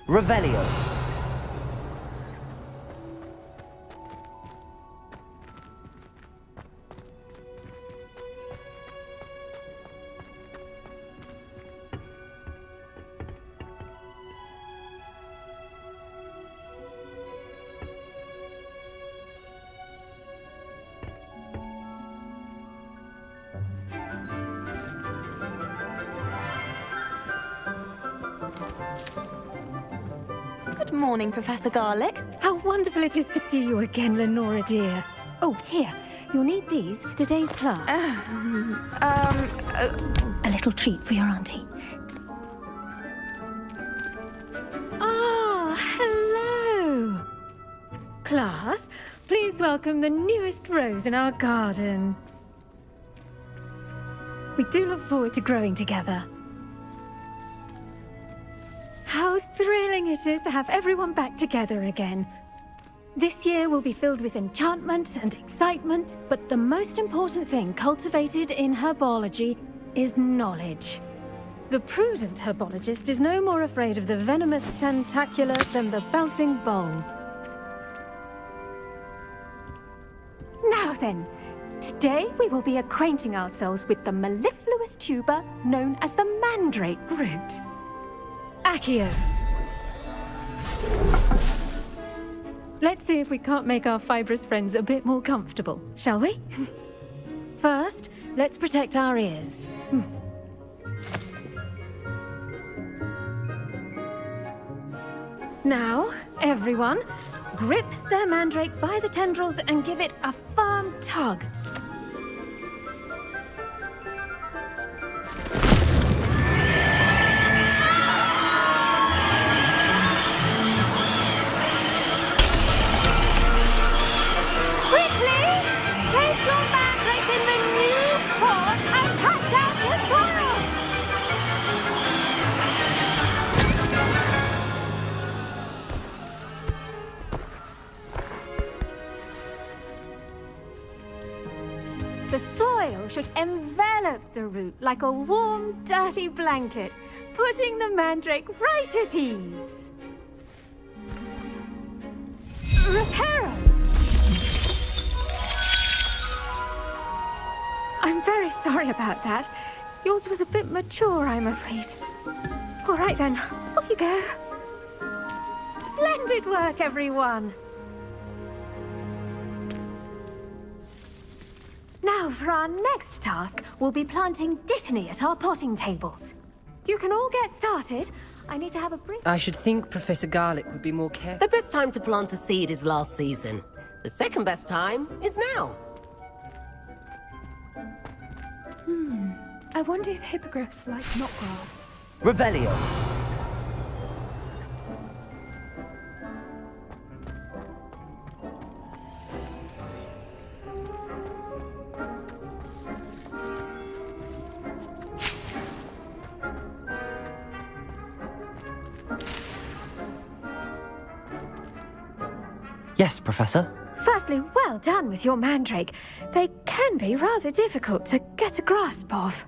Revelio. Good morning, Professor Garlic. How wonderful it is to see you again, Lenora dear. Oh, here. You'll need these for today's class. A little treat for your auntie. Ah, hello. Class, please welcome the newest rose in our garden. We do look forward to growing together. How thrilling it is to have everyone back together again. This year will be filled with enchantment and excitement, but the most important thing cultivated in herbology is knowledge. The prudent herbologist is no more afraid of the venomous tentacula than the bouncing bulb. Now then, today we will be acquainting ourselves with the mellifluous tuber known as the mandrake root. Accio. Let's see if we can't make our fibrous friends a bit more comfortable, shall we? First, let's protect our ears. Now, everyone, grip their mandrake by the tendrils and give it a firm tug. The soil should envelop the root like a warm, dirty blanket, putting the mandrake right at ease. Reparo! I'm very sorry about that. Yours was a bit mature, I'm afraid. All right then, off you go. Splendid work, everyone! Now, for our next task, we'll be planting dittany at our potting tables. You can all get started. I need to have a brief... I should think Professor Garlic would be more careful. The best time to plant a seed is last season. The second best time is now. I wonder if hippogriffs like knotgrass. Revelio. Yes, Professor. Firstly, well done with your mandrake. They can be rather difficult to get a grasp of.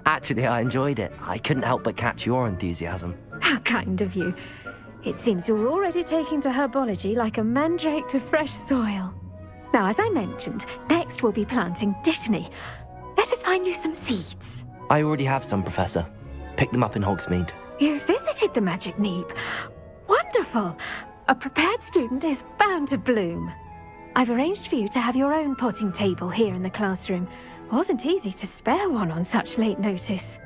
Actually, I enjoyed it. I couldn't help but catch your enthusiasm. How kind of you. It seems you're already taking to herbology like a mandrake to fresh soil. Now, as I mentioned, next we'll be planting dittany. Let us find you some seeds. I already have some, Professor. Picked them up in Hogsmeade. You visited the Magic Neep. Wonderful! A prepared student is bound to bloom. I've arranged for you to have your own potting table here in the classroom. Wasn't easy to spare one on such late notice.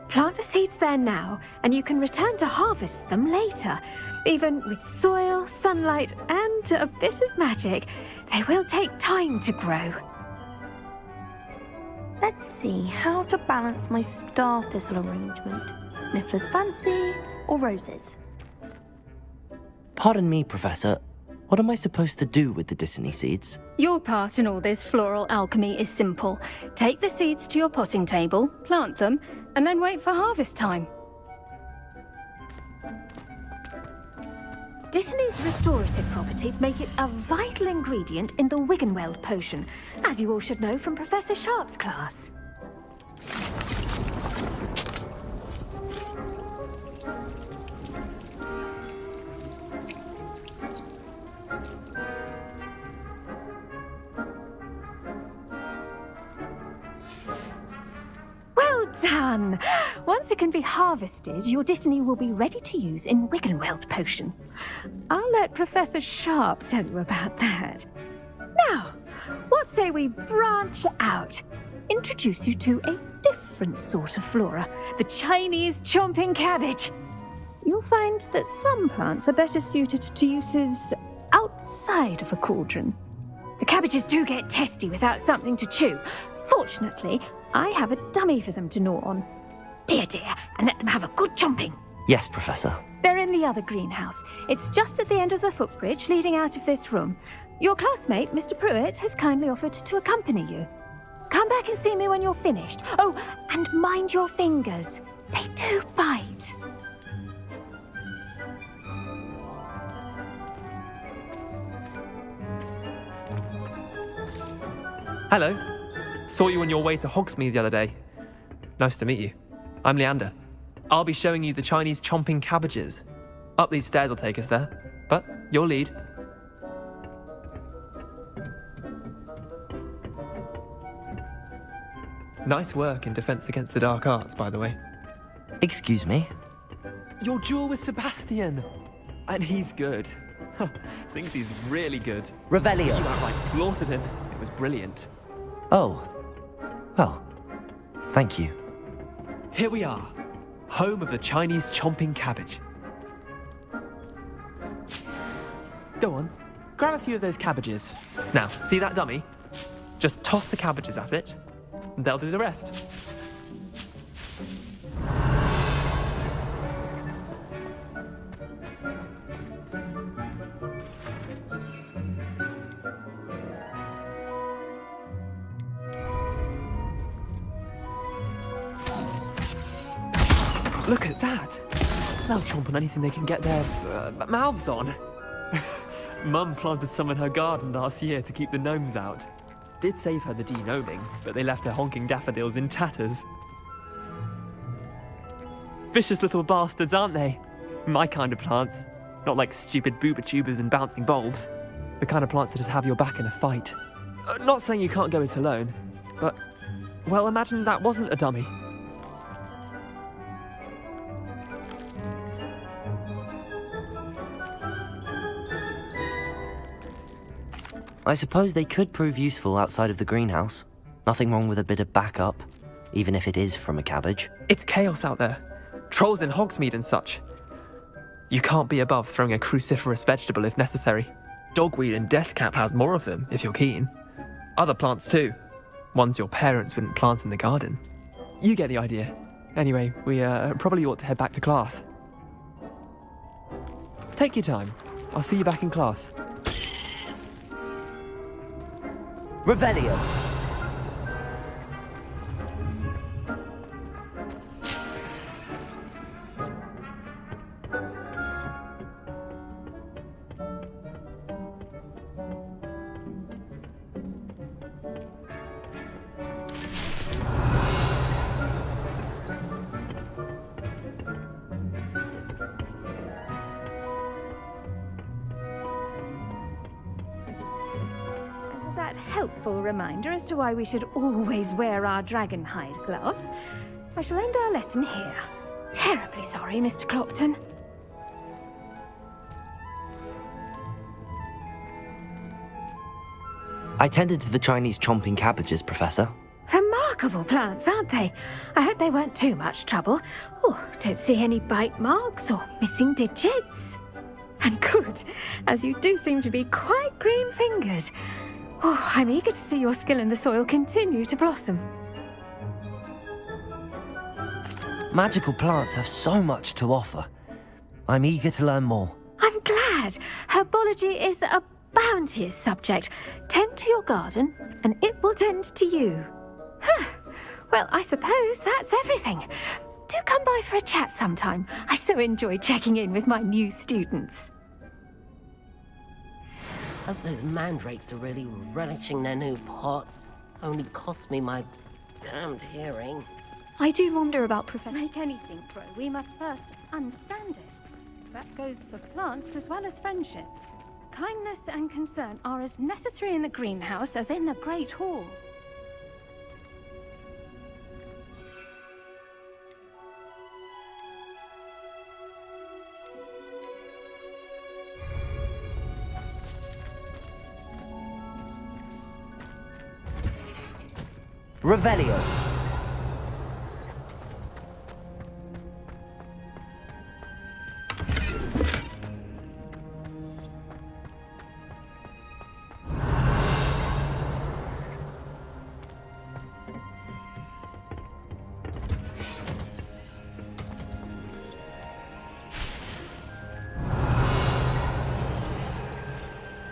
Plant the seeds there now, and you can return to harvest them later. Even with soil, sunlight, and a bit of magic, they will take time to grow. Let's see how to balance my star thistle arrangement. Niffler's fancy or roses? Pardon me, Professor. What am I supposed to do with the dittany seeds? Your part in all this floral alchemy is simple. Take the seeds to your potting table, plant them, and then wait for harvest time. Dittany's restorative properties make it a vital ingredient in the Wiggenweld potion, as you all should know from Professor Sharp's class. done! Once it can be harvested, your Dittany will be ready to use in Wiggenweld potion. I'll let Professor Sharp tell you about that. Now, what say we branch out? Introduce you to a different sort of flora, the Chinese chomping cabbage. You'll find that some plants are better suited to uses outside of a cauldron. The cabbages do get testy without something to chew. Fortunately, I have a dummy for them to gnaw on. Be a dear and let them have a good chomping. Yes, Professor. They're in the other greenhouse. It's just at the end of the footbridge leading out of this room. Your classmate, Mr. Pruitt, has kindly offered to accompany you. Come back and see me when you're finished. Oh, and mind your fingers. They do bite. Hello. Saw you on your way to Hogsmeade the other day. Nice to meet you. I'm Leander. I'll be showing you the Chinese chomping cabbages. Up these stairs will take us there. But your lead. Nice work in Defense Against the Dark Arts, by the way. Excuse me? Your duel with Sebastian! And he's good. Thinks he's really good. Revelio. You outright slaughtered him. It was brilliant. Oh. Well, thank you. Here we are. Home of the Chinese chomping cabbage. Go on. Grab a few of those cabbages. Now, see that dummy? Just toss the cabbages at it, and they'll do the rest. Look at that! They'll chomp on anything they can get their mouths on. Mum planted some in her garden last year to keep the gnomes out. Did save her the de-gnoming, but they left her honking daffodils in tatters. Vicious little bastards, aren't they? My kind of plants. Not like stupid booba-tubers and bouncing bulbs. The kind of plants that just have your back in a fight. Not saying you can't go it alone, but, well, imagine that wasn't a dummy. I suppose they could prove useful outside of the greenhouse. Nothing wrong with a bit of backup, even if it is from a cabbage. It's chaos out there. Trolls in Hogsmeade and such. You can't be above throwing a cruciferous vegetable if necessary. Dogweed and deathcap has more of them, if you're keen. Other plants too. Ones your parents wouldn't plant in the garden. You get the idea. Anyway, we probably ought to head back to class. Take your time. I'll see you back in class. Revelio. Helpful reminder as to why we should always wear our dragon hide gloves. I shall end our lesson here. Terribly sorry, Mr. Clopton. I tended to the Chinese chomping cabbages, Professor. Remarkable plants, aren't they? I hope they weren't too much trouble. Oh, don't see any bite marks or missing digits. And good, as you do seem to be quite green-fingered. Oh, I'm eager to see your skill in the soil continue to blossom. Magical plants have so much to offer. I'm eager to learn more. I'm glad. Herbology is a bounteous subject. Tend to your garden, and it will tend to you. Well, I suppose that's everything. Do come by for a chat sometime. I so enjoy checking in with my new students. Hope those mandrakes are really relishing their new pots. Only cost me my damned hearing. I do wonder about Professor. To make anything grow, we must first understand it. That goes for plants as well as friendships. Kindness and concern are as necessary in the greenhouse as in the Great Hall. Revelio.